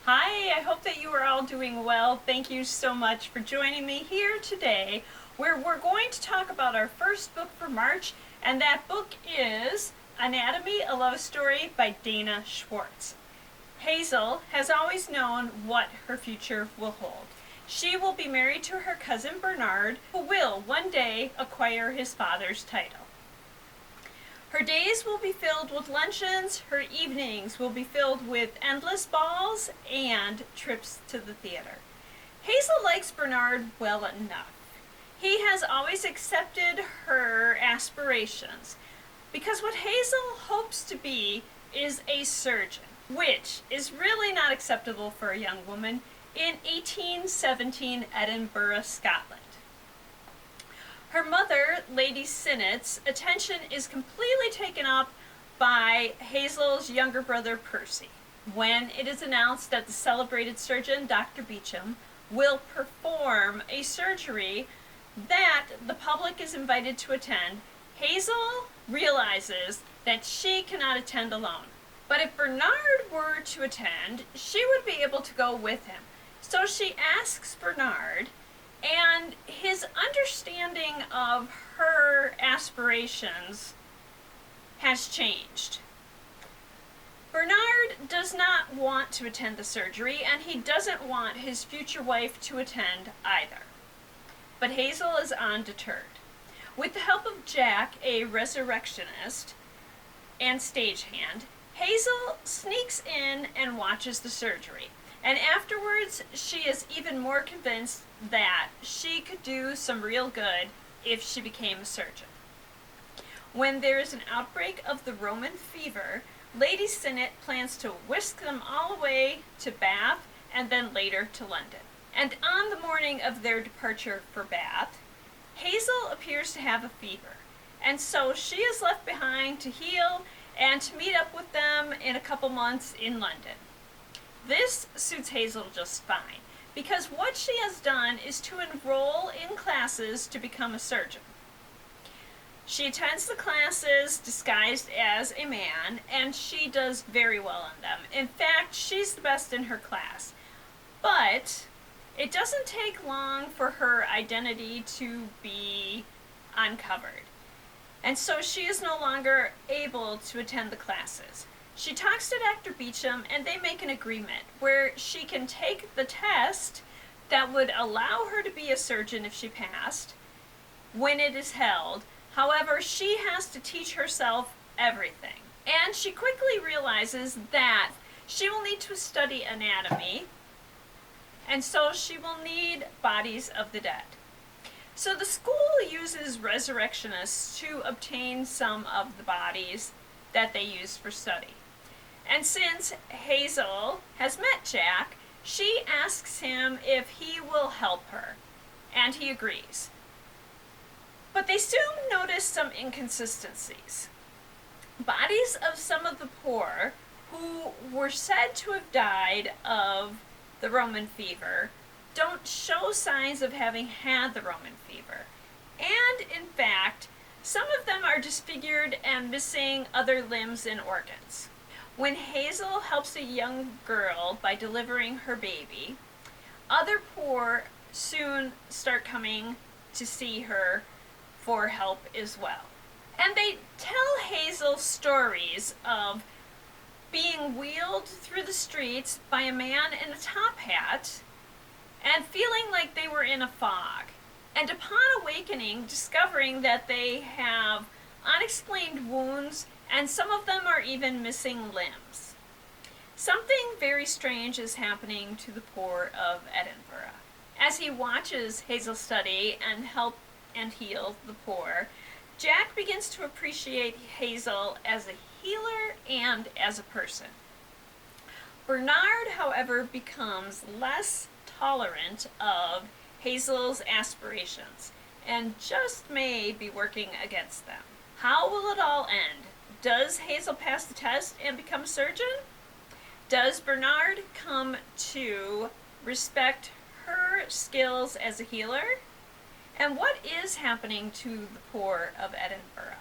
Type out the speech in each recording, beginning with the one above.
Hi, I hope that you are all doing well. Thank you so much for joining me here today, where we're going to talk about our first book for March, and that book is Anatomy, a Love Story by Dana Schwartz. Hazel has always known what her future will hold. She will be married to her cousin Bernard, who will one day acquire his father's title. Her days will be filled with luncheons, her evenings will be filled with endless balls and trips to the theater. Hazel likes Bernard well enough. He has always accepted her aspirations, because what Hazel hopes to be is a surgeon, which is really not acceptable for a young woman in 1817 Edinburgh, Scotland. Her mother, Lady Sinnett's, attention is completely taken up by Hazel's younger brother, Percy, when it is announced that the celebrated surgeon, Dr. Beecham, will perform a surgery that the public is invited to attend. Hazel realizes that she cannot attend alone. But if Bernard were to attend, she would be able to go with him. So she asks Bernard, and his understanding of her aspirations has changed. Bernard does not want to attend the surgery, and he doesn't want his future wife to attend either. But Hazel is undeterred. With the help of Jack, a resurrectionist and stagehand, Hazel sneaks in and watches the surgery. And afterwards, she is even more convinced that she could do some real good if she became a surgeon. When there is an outbreak of the Roman fever, Lady Sinnett plans to whisk them all away to Bath and then later to London. And on the morning of their departure for Bath, Hazel appears to have a fever, and so she is left behind to heal and to meet up with them in a couple months in London. This suits Hazel just fine, because what she has done is to enroll in classes to become a surgeon. She attends the classes disguised as a man, and she does very well on them. In fact, she's the best in her class. But it doesn't take long for her identity to be uncovered. And so she is no longer able to attend the classes. She talks to Dr. Beecham, and they make an agreement where she can take the test that would allow her to be a surgeon if she passed when it is held. However, she has to teach herself everything. And she quickly realizes that she will need to study anatomy, and so she will need bodies of the dead. So the school uses resurrectionists to obtain some of the bodies that they use for study. And since Hazel has met Jack, she asks him if he will help her, and he agrees. But they soon notice some inconsistencies. Bodies of some of the poor who were said to have died of the Roman fever don't show signs of having had the Roman fever. And in fact, some of them are disfigured and missing other limbs and organs. When Hazel helps a young girl by delivering her baby, other poor soon start coming to see her for help as well. And they tell Hazel stories of being wheeled through the streets by a man in a top hat and feeling like they were in a fog. And upon awakening, discovering that they have unexplained wounds, and some of them are even missing limbs. Something very strange is happening to the poor of Edinburgh. As he watches Hazel study and help and heal the poor, Jack begins to appreciate Hazel as a healer and as a person. Bernard, however, becomes less tolerant of Hazel's aspirations and just may be working against them. How will it all end? Does Hazel pass the test and become a surgeon? Does Bernard come to respect her skills as a healer? And what is happening to the poor of Edinburgh?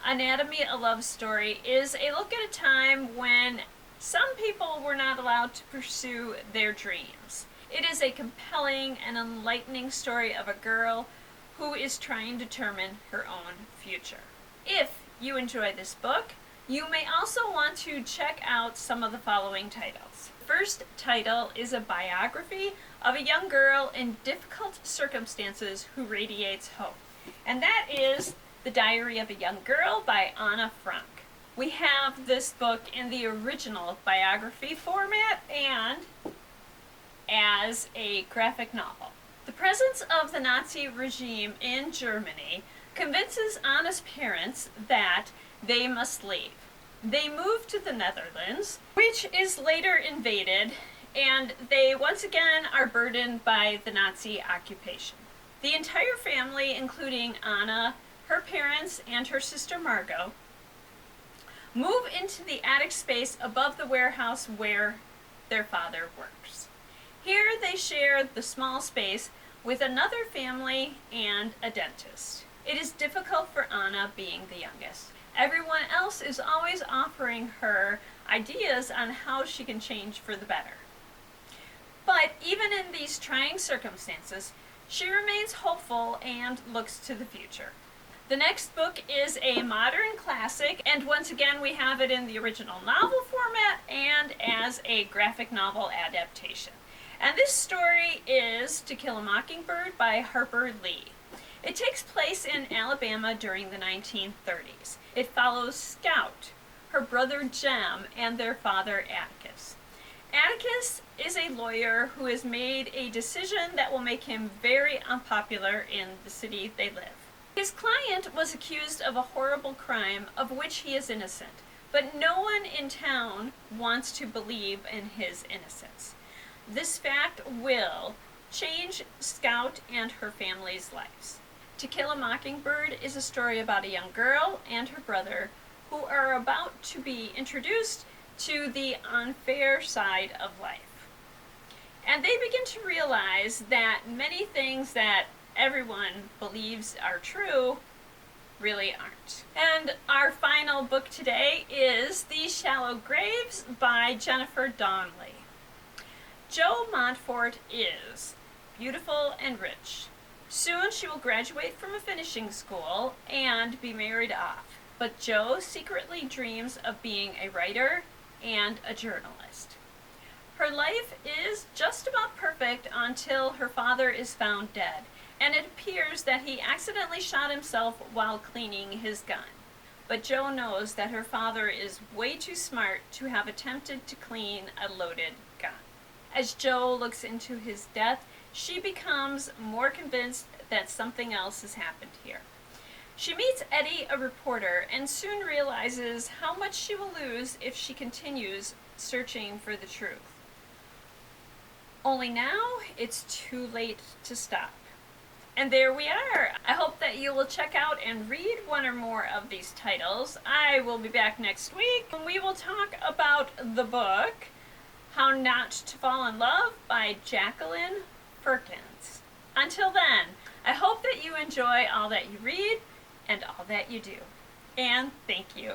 Anatomy, a Love Story is a look at a time when some people were not allowed to pursue their dreams. It is a compelling and enlightening story of a girl who is trying to determine her own future. If you enjoy this book, you may also want to check out some of the following titles. The first title is a biography of a young girl in difficult circumstances who radiates hope. And that is The Diary of a Young Girl by Anna Frunk. We have this book in the original biography format and as a graphic novel. The presence of the Nazi regime in Germany convinces Anna's parents that they must leave. They move to the Netherlands, which is later invaded, and they once again are burdened by the Nazi occupation. The entire family, including Anna, her parents, and her sister Margot, move into the attic space above the warehouse where their father works. Here they share the small space with another family and a dentist. It is difficult for Anna, being the youngest. Everyone else is always offering her ideas on how she can change for the better. But even in these trying circumstances, she remains hopeful and looks to the future. The next book is a modern classic, and once again we have it in the original novel format and as a graphic novel adaptation. And this story is To Kill a Mockingbird by Harper Lee. It takes place in Alabama during the 1930s. It follows Scout, her brother Jem, and their father Atticus. Atticus is a lawyer who has made a decision that will make him very unpopular in the city they live. His client was accused of a horrible crime of which he is innocent, but no one in town wants to believe in his innocence. This fact will change Scout and her family's lives. To Kill a Mockingbird is a story about a young girl and her brother who are about to be introduced to the unfair side of life. And they begin to realize that many things that everyone believes are true really aren't. And our final book today is These Shallow Graves by Jennifer Donnelly. Jo Montfort is beautiful and rich. Soon she will graduate from a finishing school and be married off. But Jo secretly dreams of being a writer and a journalist. Her life is just about perfect until her father is found dead, and it appears that he accidentally shot himself while cleaning his gun. But Jo knows that her father is way too smart to have attempted to clean a loaded gun. As Jo looks into his death, she becomes more convinced that something else has happened here. She meets Eddie, a reporter, and soon realizes how much she will lose if she continues searching for the truth. Only now, it's too late to stop. And there we are. I hope that you will check out and read one or more of these titles. I will be back next week when we will talk about the book How Not to Fall in Love by Jacqueline Perkins. Until then, I hope that you enjoy all that you read and all that you do. And thank you.